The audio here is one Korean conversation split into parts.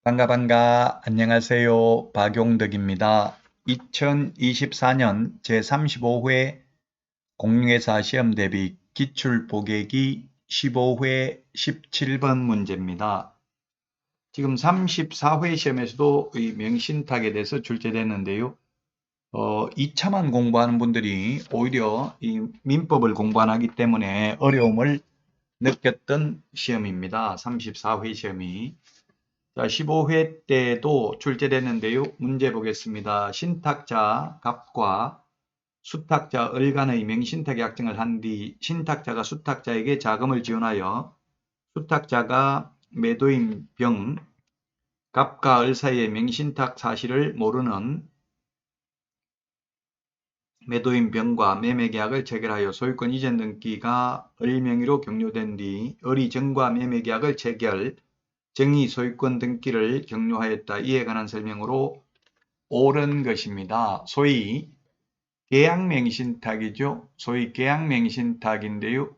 반가. 안녕하세요. 박용덕입니다. 2024년 제35회 공인중개사 시험 대비 기출 보객이 15회 17번 문제입니다. 지금 34회 시험에서도 이 명신탁에 대해서 출제됐는데요. 2차만 공부하는 분들이 오히려 이 민법을 공부 안 하기 때문에 어려움을 느꼈던 시험입니다. 34회 시험이. 자, 15회 때도 출제됐는데요. 문제 보겠습니다. 신탁자 갑과 수탁자 을 간의 명신탁 약정을 한 뒤 신탁자가 수탁자에게 자금을 지원하여 수탁자가 매도인 병, 갑과 을 사이의 명신탁 사실을 모르는 매도인 병과 매매계약을 체결하여 소유권 이전 등기가 을 명의로 격려된 뒤 을이 정과 매매계약을 체결, 정의 소유권 등기를 격려하였다. 이에 관한 설명으로 옳은 것입니다. 소위 계약맹신탁이죠. 소위 계약맹신탁인데요.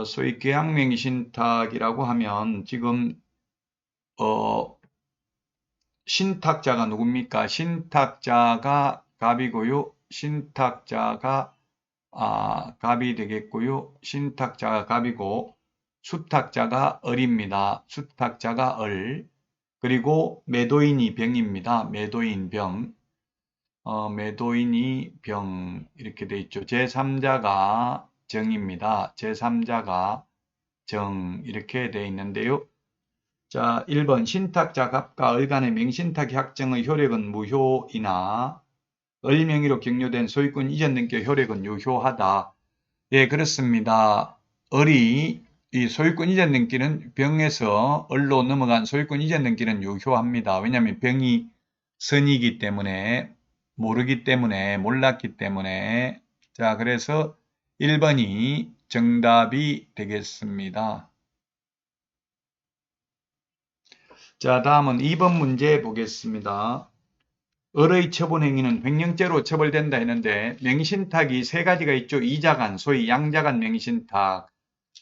소위 계약맹신탁이라고 하면 지금 신탁자가 누굽니까? 신탁자가 갑이고요. 신탁자가 갑이 되겠고요. 신탁자가 갑이고 수탁자가 을입니다. 수탁자가 을. 그리고 매도인이 병입니다. 매도인 병. 매도인이 병 이렇게 돼 있죠. 제3자가 정입니다. 제3자가 정 이렇게 돼 있는데요. 자, 1번 신탁자 갑과 을 간의 명신탁 약정의 효력은 무효이나 을 명의로 격려된 소유권 이전 등기 효력은 유효하다. 예, 그렇습니다. 을이 이 소유권 이전 등기는 병에서 을로 넘어간 소유권 이전 등기는 유효합니다. 왜냐하면 병이 선이기 때문에 모르기 때문에 몰랐기 때문에 자, 그래서 1번이 정답이 되겠습니다. 자, 다음은 2번 문제 보겠습니다. 을의 처분행위는 횡령죄로 처벌된다 했는데 명신탁이 세 가지가 있죠. 이자간, 소위 양자간 명신탁,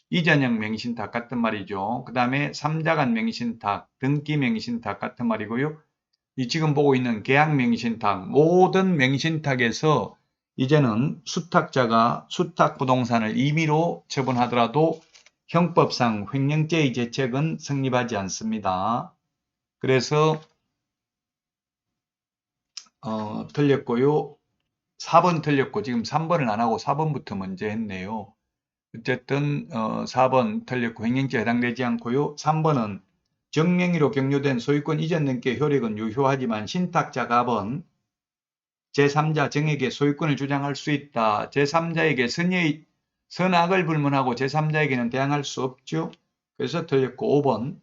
이전형 명신탁 같은 말이죠. 그 다음에 3자간 명신탁, 등기 명신탁 같은 말이고요. 이 지금 보고 있는 계약 명신탁, 모든 명신탁에서 이제는 수탁자가 수탁 부동산을 임의로 처분하더라도 형법상 횡령죄의 죄책은 성립하지 않습니다. 그래서 틀렸고요. 4번 틀렸고 지금 3번을 안 하고 4번부터 먼저 했네요. 어쨌든 4번 틀렸고 횡령죄에 해당되지 않고요. 3번은 정명의로 격려된 소유권 이전 등기의 효력은 유효하지만 신탁자 갑은 제3자 정에게 소유권을 주장할 수 있다. 제3자에게 선악을 불문하고 제3자에게는 대항할 수 없죠. 그래서 틀렸고 5번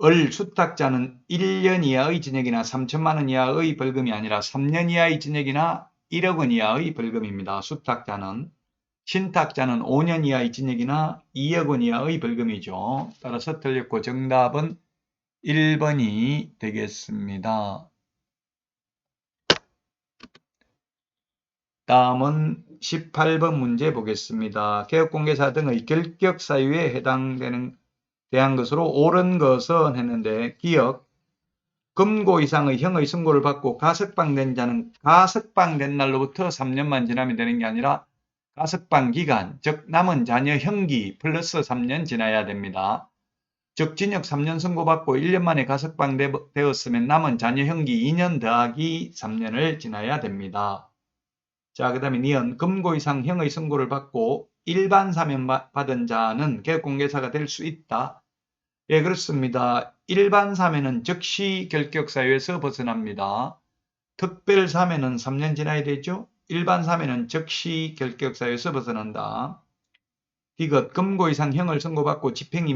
을 수탁자는 1년 이하의 징역이나 3천만 원 이하의 벌금이 아니라 3년 이하의 징역이나 1억 원 이하의 벌금입니다. 수탁자는. 신탁자는 5년 이하의 징역이나 2억 원 이하의 벌금이죠. 따라서 틀렸고 정답은 1번이 되겠습니다. 다음은 18번 문제 보겠습니다. 개업공개사 등의 결격 사유에 대한 것으로 옳은 것은 했는데 기억 금고 이상의 형의 선고를 받고 가석방된 자는 가석방된 날로부터 3년만 지나면 되는 게 아니라 가석방 기간, 즉 남은 자녀 형기 플러스 3년 지나야 됩니다. 즉 징역 3년 선고받고 1년 만에 가석방 되었으면 남은 자녀 형기 2년 더하기 3년을 지나야 됩니다. 자, 그 다음에 니은 금고 이상 형의 선고를 받고 일반 사면 받은 자는 개업공개사가 될 수 있다. 예, 그렇습니다. 일반 사면은 즉시 결격 사유에서 벗어납니다. 특별 사면은 3년 지나야 되죠. 일반 사면은 즉시 결격 사유에서 벗어난다. 디귿 금고 이상 형을 선고받고 집행이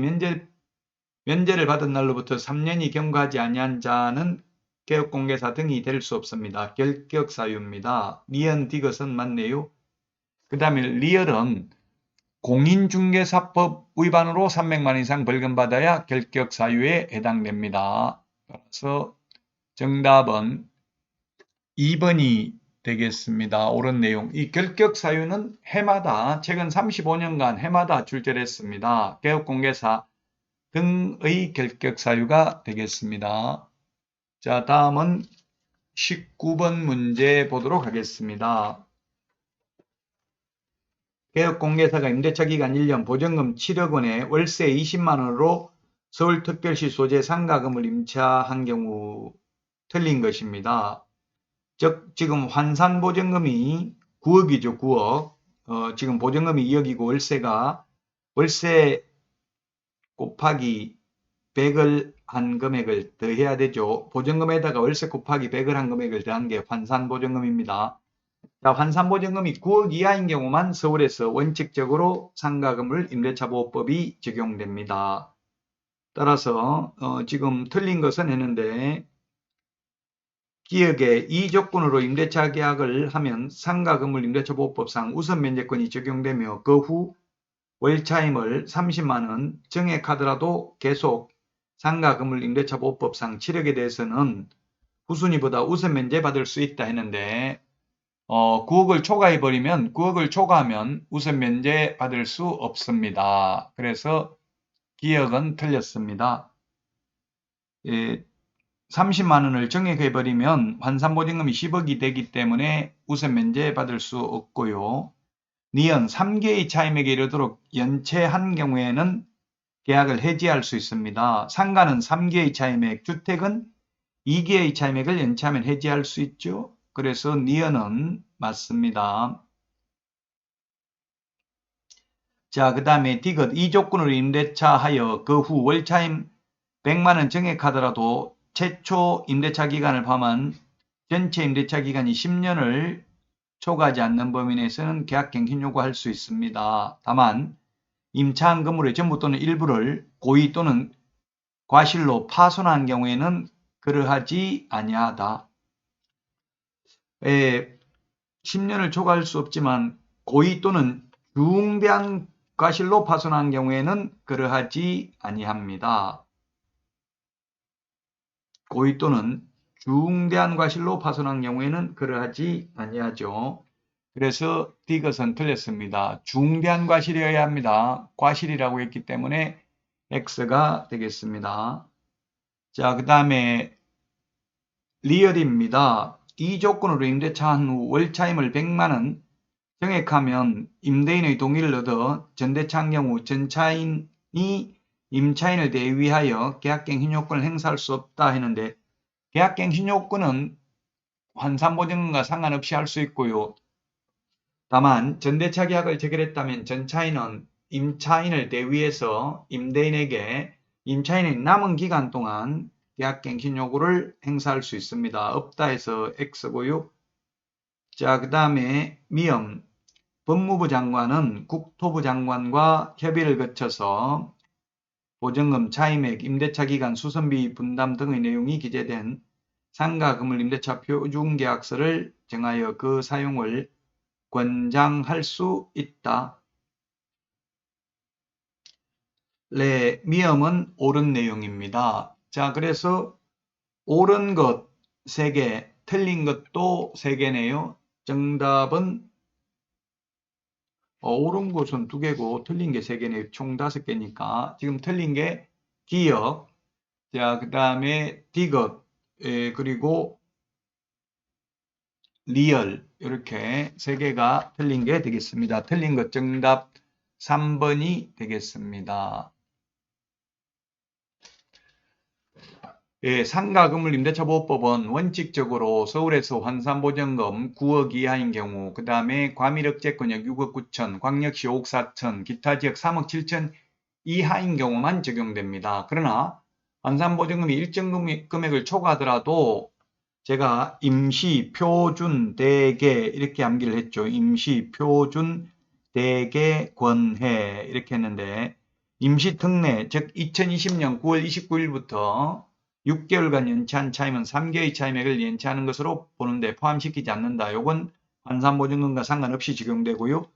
면제를 받은 날로부터 3년이 경과하지 아니한 자는 개업공개사 등이 될 수 없습니다. 결격 사유입니다. 리언 디귿은 맞네요. 그 다음에 리얼은 공인중개사법 위반으로 300만 원 이상 벌금 받아야 결격 사유에 해당됩니다. 그래서 정답은 2번이 되겠습니다. 옳은 내용. 이 결격 사유는 해마다 최근 35년간 해마다 출제됐습니다. 개업공개사 등의 결격 사유가 되겠습니다. 자, 다음은 19번 문제 보도록 하겠습니다. 개업공개사가 임대차 기간 1년 보증금 7억 원에 월세 20만 원으로 서울특별시 소재 상가금을 임차한 경우 틀린 것입니다. 즉 지금 환산보증금이 9억이죠. 9억. 지금 보증금이 2억이고 월세 곱하기 100을 한 금액을 더해야 되죠. 보증금에다가 월세 곱하기 100을 한 금액을 더한 게 환산보증금입니다. 자, 환산보증금이 9억 이하인 경우만 서울에서 원칙적으로 상가금을 임대차보호법이 적용됩니다. 따라서 지금 틀린 것은 했는데 기역에 이 조건으로 임대차 계약을 하면 상가금을 임대차보호법상 우선면제권이 적용되며 그 후 월차임을 30만원 정액하더라도 계속 상가금을 임대차보호법상 7억에 대해서는 후순위보다 우선면제 받을 수 있다 했는데 9억을 초과해버리면 9억을 초과하면 우선면제 받을 수 없습니다. 그래서 기역은 틀렸습니다. 30만 원을 정액해버리면 환산보증금이 10억이 되기 때문에 우선면제 받을 수 없고요. 니은 3개의 차임액에 이르도록 연체한 경우에는 계약을 해지할 수 있습니다. 상가는 3개의 차임액, 주택은 2개의 차임액을 연체하면 해지할 수 있죠. 그래서 니은은 맞습니다. 자, 그 다음에 디귿 이 조건으로 임대차 하여 그 후 월차임 100만원 정액하더라도 최초 임대차 기간을 포함한 전체 임대차 기간이 10년을 초과하지 않는 범위 내에서는 계약갱신 요구할 수 있습니다. 다만 임차한 건물의 전부 또는 일부를 고의 또는 과실로 파손한 경우에는 그러하지 아니하다. 10년을 초과할 수 없지만 고의 또는 중대한 과실로 파손한 경우에는 그러하지 아니합니다. 고의 또는 중대한 과실로 파손한 경우에는 그러하지 아니하죠. 그래서 디귿은 틀렸습니다. 중대한 과실이어야 합니다. 과실이라고 했기 때문에 X가 되겠습니다. 자, 그 다음에 리얼입니다. 이 조건으로 임대차한 후 월차임을 100만원 정액하면 임대인의 동의를 얻어 전대차한 경우 전차인이 임차인을 대위하여 계약갱신 요건을 행사할 수 없다 했는데 계약갱신 요건은 환산보증금과 상관없이 할 수 있고요. 다만 전대차 계약을 체결했다면 전차인은 임차인을 대위해서 임대인에게 임차인의 남은 기간 동안 계약갱신 요구를 행사할 수 있습니다. 없다 해서 X고요. 자, 그 다음에 미음 법무부 장관은 국토부 장관과 협의를 거쳐서 보증금, 차임액, 임대차 기간, 수선비 분담 등의 내용이 기재된 상가금을 임대차 표준계약서를 정하여 그 사용을 권장할 수 있다. 네, 미음은 옳은 내용입니다. 자, 그래서 옳은 것 3개, 틀린 것도 3개네요. 정답은 옳은 것은 2개고 틀린 게 3개네요. 총 5개니까. 지금 틀린 게 기역, 자, 그 다음에 디귿, 그리고 리얼 이렇게 3개가 틀린 게 되겠습니다. 틀린 것 정답 3번이 되겠습니다. 상가금을 임대차보호법은 원칙적으로 서울에서 환산보증금 9억 이하인 경우, 그 다음에 과밀억제권역 6억 9천, 광역시 5억 4천, 기타 지역 3억 7천 이하인 경우만 적용됩니다. 그러나 환산보증금이 일정 금액을 초과하더라도 제가 임시, 표준, 대개 이렇게 암기를 했죠. 임시, 표준, 대개, 권해 이렇게 했는데 임시 특례, 즉 2020년 9월 29일부터 6개월간 연체한 차임은 3개의 차임액을 연체하는 것으로 보는데 포함시키지 않는다. 요건 환산보증금과 상관없이 적용되고요.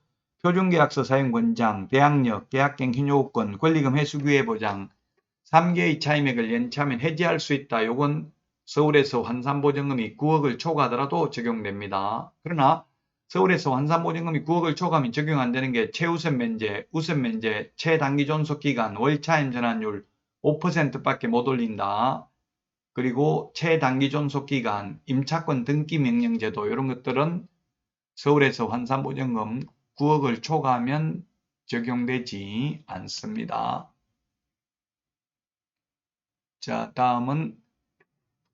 표준계약서 사용 권장, 대항력, 계약갱신 요구권, 권리금 회수기회 보장, 3개의 차임액을 연체하면 해지할 수 있다. 요건 서울에서 환산보증금이 9억을 초과하더라도 적용됩니다. 그러나 서울에서 환산보증금이 9억을 초과하면 적용 안 되는 게 최우선 면제, 우선 면제, 최단기 존속기간, 월차임 전환율, 5%밖에 못 올린다. 그리고 최단기 존속기간, 임차권 등기 명령제도 이런 것들은 서울에서 환산보증금 9억을 초과하면 적용되지 않습니다. 자, 다음은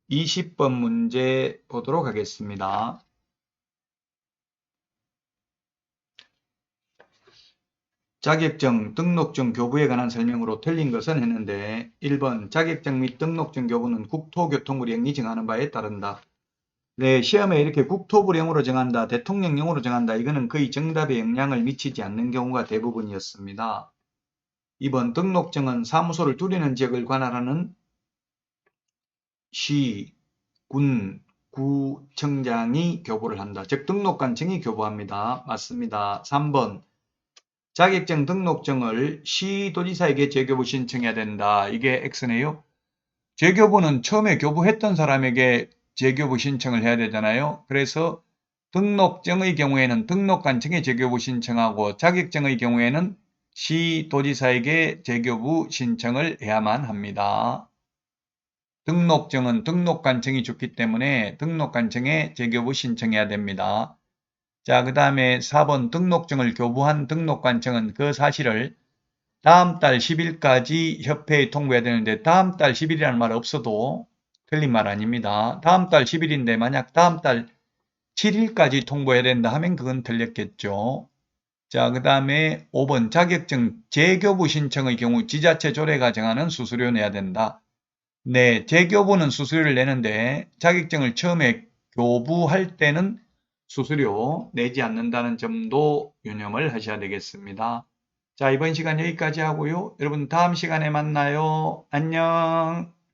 20번 문제 보도록 하겠습니다. 자격증, 등록증 교부에 관한 설명으로 틀린 것은 했는데 1번 자격증 및 등록증 교부는 국토교통부령이 정하는 바에 따른다. 네, 시험에 이렇게 국토부령으로 정한다, 대통령령으로 정한다. 이거는 거의 정답에 영향을 미치지 않는 경우가 대부분이었습니다. 2번 등록증은 사무소를 두리는 지역을 관할하는 시, 군, 구청장이 교부를 한다. 즉 등록관청이 교부합니다. 맞습니다. 3번 자격증 등록증을 시도지사에게 재교부 신청해야 된다. 이게 X네요. 재교부는 처음에 교부했던 사람에게 재교부 신청을 해야 되잖아요. 그래서 등록증의 경우에는 등록관청에 재교부 신청하고 자격증의 경우에는 시도지사에게 재교부 신청을 해야만 합니다. 등록증은 등록관청이 줬기 때문에 등록관청에 재교부 신청해야 됩니다. 자, 그 다음에 4번 등록증을 교부한 등록관청은 그 사실을 다음 달 10일까지 협회에 통보해야 되는데 다음 달 10일이라는 말 없어도 틀린 말 아닙니다. 다음 달 10일인데 만약 다음 달 7일까지 통보해야 된다 하면 그건 틀렸겠죠. 자, 그 다음에 5번 자격증 재교부 신청의 경우 지자체 조례가 정하는 수수료 내야 된다. 네, 재교부는 수수료를 내는데 자격증을 처음에 교부할 때는 수수료 내지 않는다는 점도 유념을 하셔야 되겠습니다. 자, 이번 시간 여기까지 하고요. 여러분 다음 시간에 만나요. 안녕.